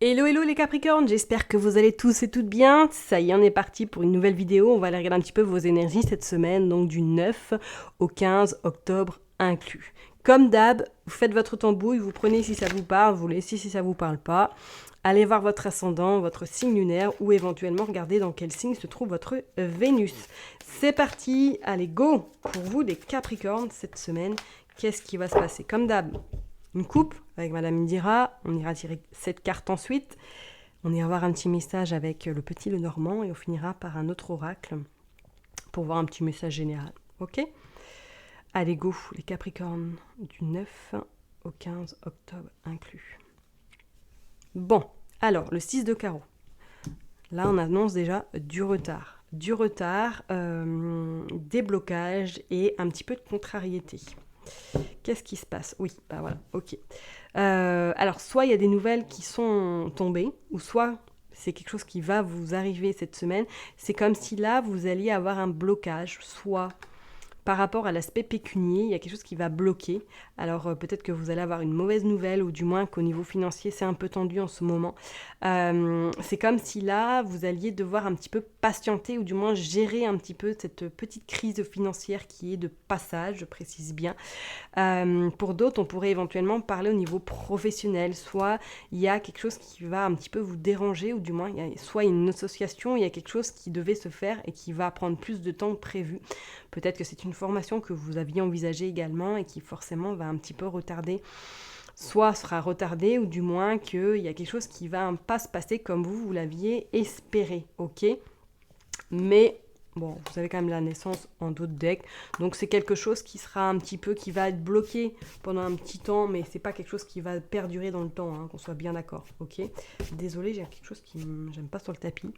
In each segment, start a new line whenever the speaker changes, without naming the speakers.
Hello hello les Capricornes, j'espère que vous allez tous et toutes bien. Ça y est, on est parti pour une nouvelle vidéo. On va aller regarder un petit peu vos énergies cette semaine, donc du 9 au 15 octobre inclus. Comme d'hab, vous faites votre tambouille, vous prenez si ça vous parle, vous laissez si ça vous parle pas. Allez voir votre ascendant, votre signe lunaire ou éventuellement regardez dans quel signe se trouve votre Vénus. C'est parti, allez go. Pour vous les Capricornes cette semaine, qu'est-ce qui va se passer? Comme d'hab, une coupe avec Madame Indira, on ira tirer cette carte ensuite, on ira voir un petit message avec le petit Lenormand et on finira par un autre oracle pour voir un petit message général. Ok? Allez go, les Capricornes, du 9 au 15 octobre inclus. Bon, alors, le 6 de carreau. Là, on annonce déjà du retard. Des blocages et un petit peu de contrariété. Qu'est-ce qui se passe? Oui, bah voilà, ok. Alors, soit il y a des nouvelles qui sont tombées, ou soit c'est quelque chose qui va vous arriver cette semaine. C'est comme si là, vous alliez avoir un blocage, soit par rapport à l'aspect pécunier, il y a quelque chose qui va bloquer. Alors peut-être que vous allez avoir une mauvaise nouvelle, ou du moins qu'au niveau financier, c'est un peu tendu en ce moment. C'est comme si là, vous alliez devoir un petit peu patienter, ou du moins gérer un petit peu cette petite crise financière qui est de passage, je précise bien. Pour d'autres, on pourrait éventuellement parler au niveau professionnel. Soit il y a quelque chose qui va un petit peu vous déranger, ou du moins, soit une association, il y a quelque chose qui devait se faire et qui va prendre plus de temps que prévu. Peut-être que c'est une formation que vous aviez envisagée également et qui forcément va un petit peu retarder. Soit sera retardée, ou du moins qu'il y a quelque chose qui va pas se passer comme vous l'aviez espéré, ok? Mais bon, vous avez quand même la naissance en dos de deck, donc c'est quelque chose qui sera un petit peu, qui va être bloqué pendant un petit temps, mais c'est pas quelque chose qui va perdurer dans le temps, hein, qu'on soit bien d'accord, ok? Désolée, j'ai quelque chose qui j'aime pas sur le tapis.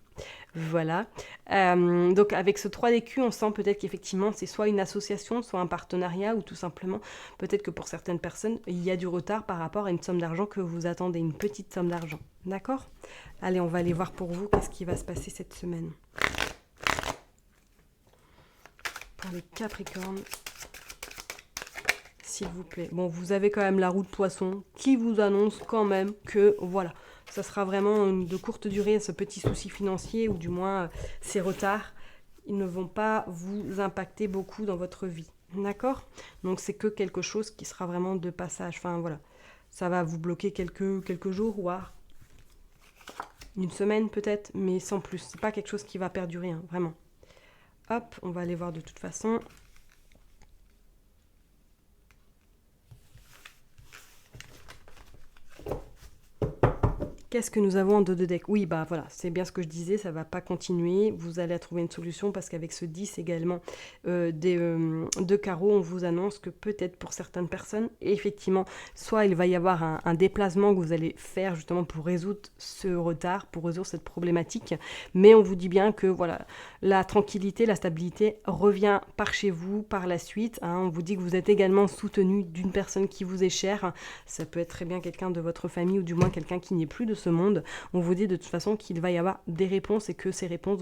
Voilà. Donc avec ce 3 d'écu, on sent peut-être qu'effectivement c'est soit une association, soit un partenariat, ou tout simplement, peut-être que pour certaines personnes, il y a du retard par rapport à une somme d'argent que vous attendez, une petite somme d'argent. D'accord? Allez, on va aller voir pour vous qu'est-ce qui va se passer cette semaine. Pour les Capricornes, s'il vous plaît. Bon, vous avez quand même la roue de poisson qui vous annonce quand même que, voilà, ça sera vraiment de courte durée, ce petit souci financier, ou du moins ces retards, ils ne vont pas vous impacter beaucoup dans votre vie. D'accord? Donc c'est que quelque chose qui sera vraiment de passage. Enfin voilà, ça va vous bloquer quelques jours, voire une semaine peut-être, mais sans plus. C'est pas quelque chose qui va perdurer, hein, vraiment. Hop, on va aller voir de toute façon. Qu'est-ce que nous avons en dos de deck? Oui, bah voilà, c'est bien ce que je disais, ça va pas continuer. Vous allez trouver une solution parce qu'avec ce 10 également de carreaux, on vous annonce que peut-être pour certaines personnes, effectivement, soit il va y avoir un déplacement que vous allez faire justement pour résoudre ce retard, pour résoudre cette problématique. Mais on vous dit bien que voilà, la tranquillité, la stabilité revient par chez vous par la suite. Hein. On vous dit que vous êtes également soutenu d'une personne qui vous est chère. Ça peut être très bien quelqu'un de votre famille, ou du moins quelqu'un qui n'est plus de ce monde. On vous dit de toute façon qu'il va y avoir des réponses et que ces réponses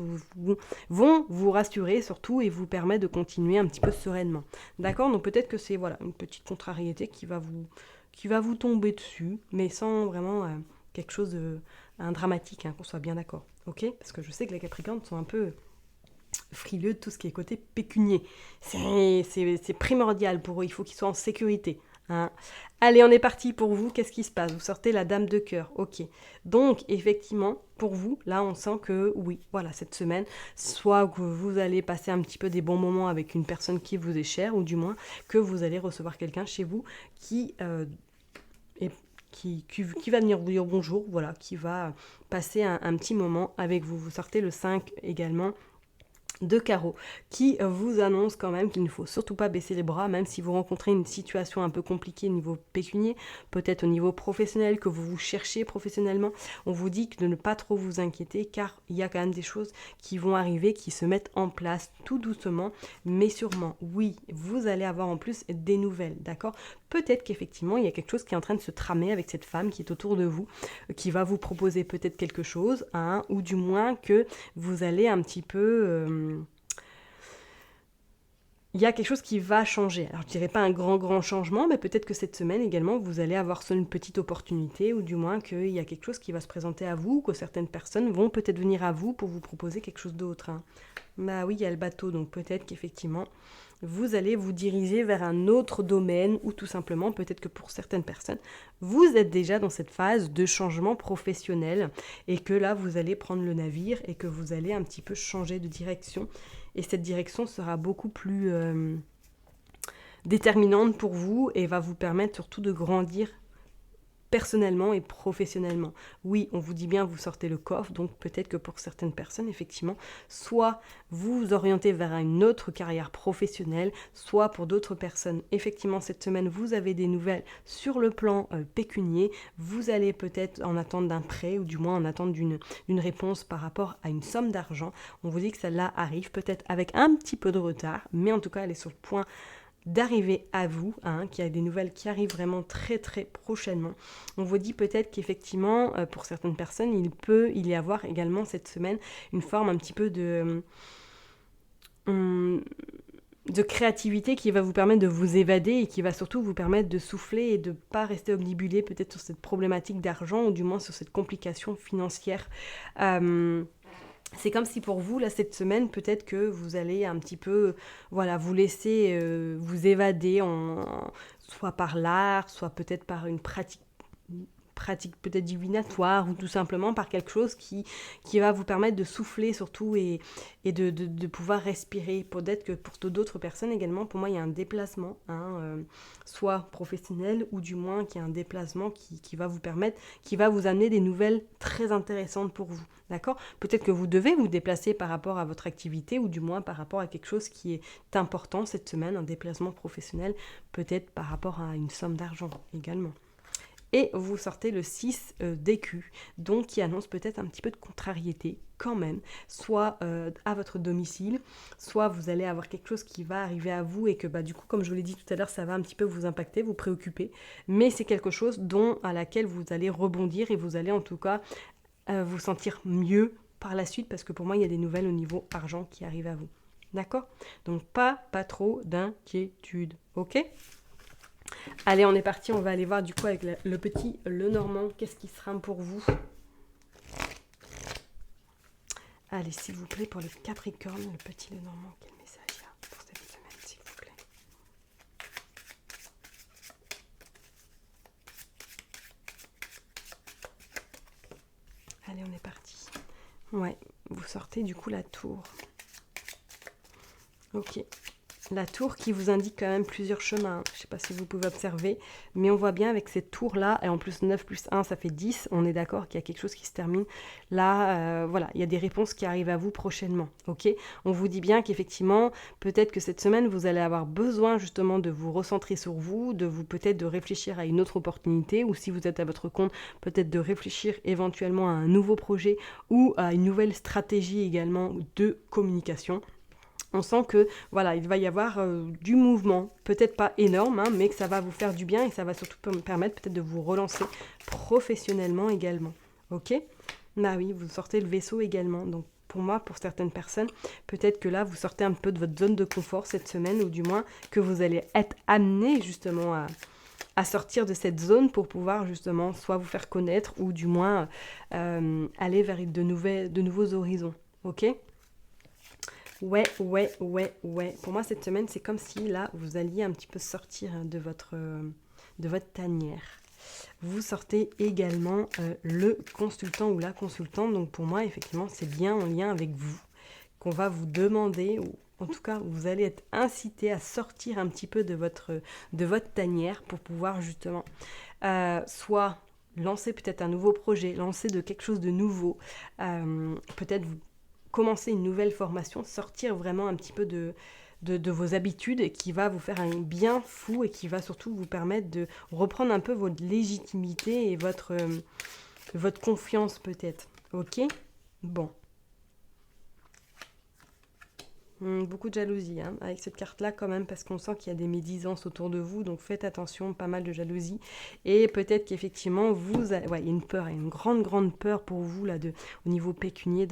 vont vous rassurer surtout et vous permettre de continuer un petit peu sereinement. D'accord? Donc peut-être que c'est voilà, une petite contrariété qui va vous tomber dessus, mais sans vraiment quelque chose un dramatique, hein, qu'on soit bien d'accord. Ok? Parce que je sais que les Capricornes sont un peu frileux de tout ce qui est côté pécunier. C'est primordial pour eux, il faut qu'ils soient en sécurité. Hein. Allez, on est parti pour vous. Qu'est-ce qui se passe? Vous sortez la dame de cœur. Ok. Donc, effectivement, pour vous, là, on sent que oui, voilà, cette semaine, soit que vous allez passer un petit peu des bons moments avec une personne qui vous est chère, ou du moins que vous allez recevoir quelqu'un chez vous qui qui va venir vous dire bonjour, voilà, qui va passer un petit moment avec vous. Vous sortez le 5 également de carreau, qui vous annonce quand même qu'il ne faut surtout pas baisser les bras, même si vous rencontrez une situation un peu compliquée au niveau pécunier, peut-être au niveau professionnel, que vous vous cherchez professionnellement. On vous dit de ne pas trop vous inquiéter, car il y a quand même des choses qui vont arriver, qui se mettent en place tout doucement, mais sûrement. Oui, vous allez avoir en plus des nouvelles, d'accord? Peut-être qu'effectivement, il y a quelque chose qui est en train de se tramer avec cette femme qui est autour de vous, qui va vous proposer peut-être quelque chose, hein, ou du moins que vous allez un petit peu... il y a quelque chose qui va changer. Alors je dirais pas un grand changement, mais peut-être que cette semaine également, vous allez avoir seule une petite opportunité, ou du moins qu'il y a quelque chose qui va se présenter à vous, que certaines personnes vont peut-être venir à vous pour vous proposer quelque chose d'autre. Hein. Bah oui, il y a le bateau, donc peut-être qu'effectivement, vous allez vous diriger vers un autre domaine, ou tout simplement, peut-être que pour certaines personnes, vous êtes déjà dans cette phase de changement professionnel, et que là, vous allez prendre le navire, et que vous allez un petit peu changer de direction, et cette direction sera beaucoup plus déterminante pour vous, et va vous permettre surtout de grandir personnellement et professionnellement. Oui, on vous dit bien, vous sortez le coffre, donc peut-être que pour certaines personnes, effectivement, soit vous vous orientez vers une autre carrière professionnelle, soit pour d'autres personnes, effectivement, cette semaine, vous avez des nouvelles sur le plan pécunier, vous allez peut-être en attendre d'un prêt, ou du moins en attendre d'une réponse par rapport à une somme d'argent. On vous dit que celle-là arrive peut-être avec un petit peu de retard, mais en tout cas, elle est sur le point d'arriver à vous, hein, qu'il y a des nouvelles qui arrivent vraiment très prochainement. On vous dit peut-être qu'effectivement, pour certaines personnes, il peut y avoir également cette semaine une forme un petit peu de créativité qui va vous permettre de vous évader et qui va surtout vous permettre de souffler et de ne pas rester omnibulé peut-être sur cette problématique d'argent, ou du moins sur cette complication financière. C'est comme si pour vous, là, cette semaine, peut-être que vous allez un petit peu, voilà, vous laisser vous évader, soit par l'art, soit peut-être par une pratique peut-être divinatoire, ou tout simplement par quelque chose qui va vous permettre de souffler surtout, et de pouvoir respirer. Peut-être que pour d'autres personnes également, pour moi, il y a un déplacement, hein, soit professionnel, ou du moins qu'il y a un déplacement qui va vous permettre, qui va vous amener des nouvelles très intéressantes pour vous. D'accord ? Peut-être que vous devez vous déplacer par rapport à votre activité, ou du moins par rapport à quelque chose qui est important cette semaine, un déplacement professionnel, peut-être par rapport à une somme d'argent également. Et vous sortez le 6 d'écus, donc qui annonce peut-être un petit peu de contrariété quand même, soit à votre domicile, soit vous allez avoir quelque chose qui va arriver à vous, et que du coup, comme je vous l'ai dit tout à l'heure, ça va un petit peu vous impacter, vous préoccuper, mais c'est quelque chose à laquelle vous allez rebondir, et vous allez en tout cas vous sentir mieux par la suite, parce que pour moi, il y a des nouvelles au niveau argent qui arrivent à vous. D'accord ? Donc pas trop d'inquiétude, ok ? Allez, on est parti, on va aller voir du coup avec le petit Lenormand, qu'est-ce qui sera pour vous. Allez, s'il vous plaît, pour le Capricorne, le petit Lenormand, quel message il y a pour cette semaine, s'il vous plaît. Allez, on est parti. Ouais, vous sortez du coup la tour. Ok. La tour qui vous indique quand même plusieurs chemins. Je ne sais pas si vous pouvez observer, mais on voit bien avec cette tour-là, et en plus 9 plus 1, ça fait 10. On est d'accord qu'il y a quelque chose qui se termine. Là, voilà, il y a des réponses qui arrivent à vous prochainement. Ok ? On vous dit bien qu'effectivement, peut-être que cette semaine, vous allez avoir besoin justement de vous recentrer sur vous, peut-être de réfléchir à une autre opportunité, ou si vous êtes à votre compte, peut-être de réfléchir éventuellement à un nouveau projet, ou à une nouvelle stratégie également de communication. On sent que voilà, il va y avoir du mouvement, peut-être pas énorme, hein, mais que ça va vous faire du bien, et ça va surtout permettre peut-être de vous relancer professionnellement également. Ok ? Bah oui, vous sortez le vaisseau également. Donc pour moi, pour certaines personnes, peut-être que là, vous sortez un peu de votre zone de confort cette semaine, ou du moins que vous allez être amené justement à sortir de cette zone pour pouvoir justement soit vous faire connaître, ou du moins aller vers de nouveaux horizons. Ok ? Ouais. Pour moi, cette semaine, c'est comme si, là, vous alliez un petit peu sortir de votre tanière. Vous sortez également le consultant ou la consultante. Donc, pour moi, effectivement, c'est bien en lien avec vous qu'on va vous demander, ou en tout cas, vous allez être incité à sortir un petit peu de votre tanière pour pouvoir justement soit lancer peut-être un nouveau projet, lancer de quelque chose de nouveau, peut-être vous commencer une nouvelle formation, sortir vraiment un petit peu de vos habitudes, et qui va vous faire un bien fou, et qui va surtout vous permettre de reprendre un peu votre légitimité et votre confiance peut-être. Ok ? Bon. Beaucoup de jalousie avec cette carte-là quand même, parce qu'on sent qu'il y a des médisances autour de vous, donc faites attention, pas mal de jalousie, et peut-être qu'effectivement, il y a une peur, une grande peur pour vous, là, au niveau pécunier,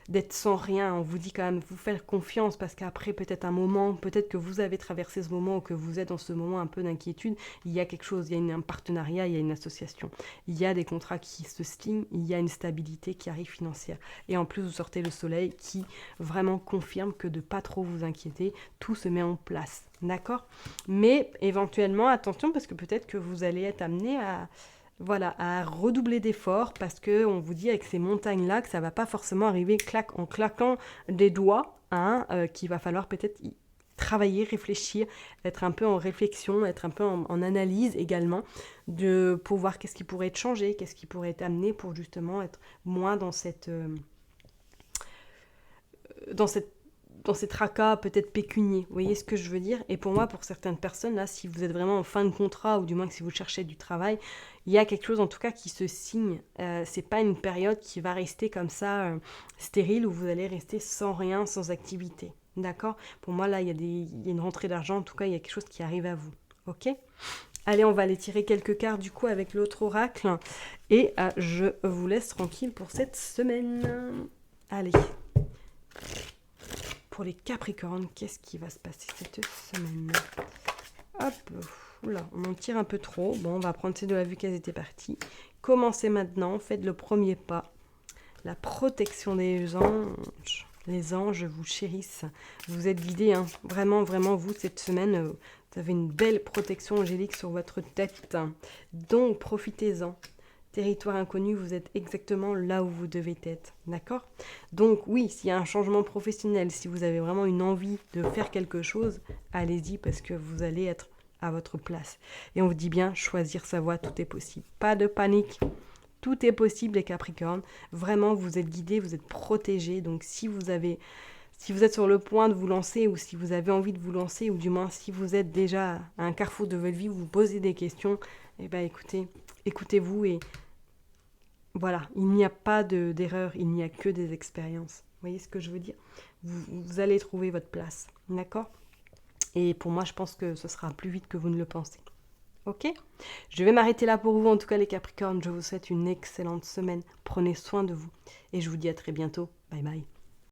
d'être sans rien. On vous dit quand même, vous faire confiance parce qu'après peut-être un moment, peut-être que vous avez traversé ce moment ou que vous êtes dans ce moment un peu d'inquiétude, il y a quelque chose, il y a un partenariat, il y a une association, il y a des contrats qui se signent, il y a une stabilité qui arrive financière. Et en plus, vous sortez le soleil qui vraiment confirme que de pas trop vous inquiéter, tout se met en place. D'accord ? Mais éventuellement, attention, parce que peut-être que vous allez être amené à redoubler d'efforts parce qu'on vous dit avec ces montagnes-là que ça va pas forcément arriver en claquant des doigts, hein, qu'il va falloir peut-être travailler, réfléchir, être un peu en réflexion, être un peu en analyse également, pour voir qu'est-ce qui pourrait être changé, qu'est-ce qui pourrait être amené pour justement être moins dans ces tracas peut-être pécuniers. Vous voyez ce que je veux dire ? Et pour moi, pour certaines personnes, là, si vous êtes vraiment en fin de contrat, ou du moins que si vous cherchez du travail, il y a quelque chose en tout cas qui se signe. C'est pas une période qui va rester comme ça stérile, où vous allez rester sans rien, sans activité. D'accord ? Pour moi, là, il y a une rentrée d'argent, en tout cas, il y a quelque chose qui arrive à vous. Ok ? Allez, on va aller tirer quelques cartes du coup avec l'autre oracle. Et je vous laisse tranquille pour cette semaine. Allez. Pour les Capricornes, qu'est-ce qui va se passer cette semaine ? Hop, oula, on en tire un peu trop. Bon, on va prendre ces deux à vue qu'elles étaient parties. Commencez maintenant, faites le premier pas. La protection des anges. Les anges vous chérissent. Vous êtes guidés, hein. Vraiment, vraiment, vous, cette semaine, vous avez une belle protection angélique sur votre tête. Donc, profitez-en. Territoire inconnu, vous êtes exactement là où vous devez être, d'accord ? Donc oui, s'il y a un changement professionnel, si vous avez vraiment une envie de faire quelque chose, allez-y parce que vous allez être à votre place. Et on vous dit bien, choisir sa voie, tout est possible. Pas de panique, tout est possible les Capricornes. Vraiment, vous êtes guidés, vous êtes protégés. Donc si vous êtes sur le point de vous lancer ou si vous avez envie de vous lancer ou du moins si vous êtes déjà à un carrefour de votre vie où vous posez des questions, eh bien écoutez-vous et voilà, il n'y a pas d'erreur, il n'y a que des expériences. Vous voyez ce que je veux dire ? Vous allez trouver votre place, d'accord ? Et pour moi, je pense que ce sera plus vite que vous ne le pensez. Ok ? Je vais m'arrêter là pour vous, en tout cas les Capricornes. Je vous souhaite une excellente semaine. Prenez soin de vous. Et je vous dis à très bientôt. Bye bye.